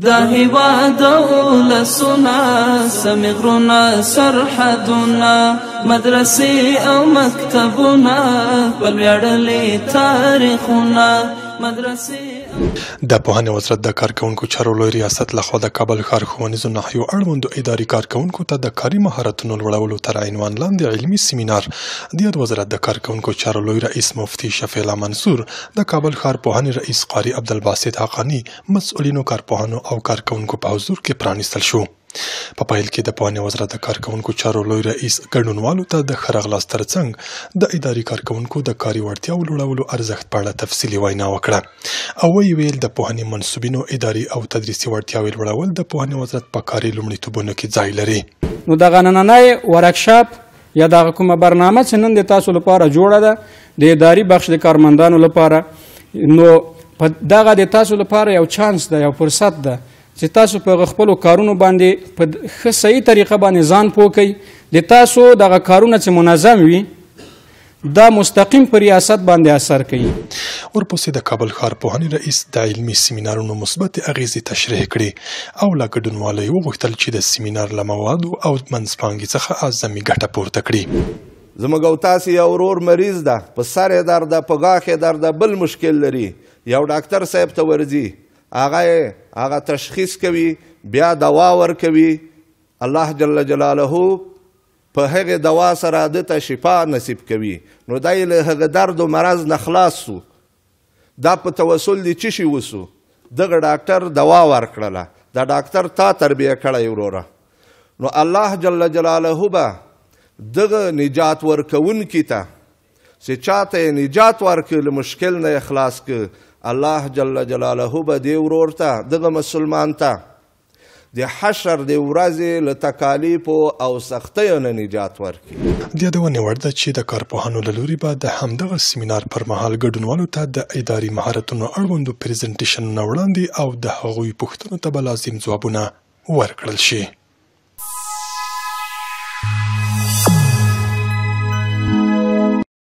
دا هیواد ولسونه سمې غرونه سرحدونه مدرسې او مکتبونه بل ویاړلي تاریخونه د پوهنې وزارت د کارکوونکو چارو لوی ریاست لخوا د کابل ښار ښوونیزو ناحیو اړوندو اداري کارکوونکو ته د کاري مهارتونو لوړولو تر عنوان لاندې علمي سیمینار د یاد وزارت د کارکوونکو چارو لوی رئیس مفتي شفیع الله منصور د کابل ښار پوهنې رئیس قاري عبدالباسط حقانی مسؤلینو کارپوهانو او کارکوونکو په حضور کې پرانیستل شو. په پیل کې د پوهنې وزارت د کارکوونکو چارو لوی رئیس ګډونوالو ته د ښه راغلاست ترڅنګ د اداري کارکوونکو د کاري وړتیاو لوړولو ارزښت په اړه تفصیلي وینا وکړه او ویې ویل د پوهنې منصوبینو اداري او تدریسي وړتیاوې لوړول د پوهنې وزارت په کاري لومړیتوبونو کې ځای لري. نو دغه نننی ورکشاپ یا دغه کومه برنامه چې نن د تاسو لپاره جوړه ده د اداري بخش د کارمندانو لپاره، نو دغه د تاسو لپاره یو چانس ده، یو فرصت ده چې تاسو په خپلو کارونو باندې په ښه صحیح طریقه باندې ځان پوه کړئ. د تاسو دغه کارونه چې منظم وي دا مستقیم په ریاست باندې اثر کوي. ورپسې د کابل ښار پوهنې رئیس د علمي سیمینارونو مثبت اغیزې تشریح کړي او له ګډونوالو یې وغوښتل چې د سیمینار له موادو او منځپانګې څخه اعظمي ګټه پورته کړي. زموږ او تاسې یو ورور مریض ده، په سر یې درد ده، په غاښ یې درد ده، بل مشکل لري، یو ډاکټر صاحب ته ورځي، هغه تشخیص کوي، بیا دوا ورکوي، الله جل جلاله په هغې دوا سره ده ته شفا نصیب کوي. نو دا یې له هغه درد و مرض نه خلاص سو. دا په توسل د څه شي وسو؟ دغه ډاکټر دوا ورکړله، دا ډاکټر تا تربیه کړی وروره. نو الله جل جلاله به دغه نجات ورکوونکي ته چې چاته یې نجات ورکړي له مشکل نه یې خلاص کړي، الله جل جلاله به دې ورور ته دغه مسلمان ته د حشر د ورځې له تکالیفو او سختیو نه نجات ورکړي. د یادونې وړ ده چې د کارپوهانو له لوري به د همدغه سیمینار پر مهال ګډونوالو ته د اداري مهارتونو اړوندو پریزنټیشنونه وړاندې او د هغوی پوښتنو ته به لازم ځوابونه ورکړل شي.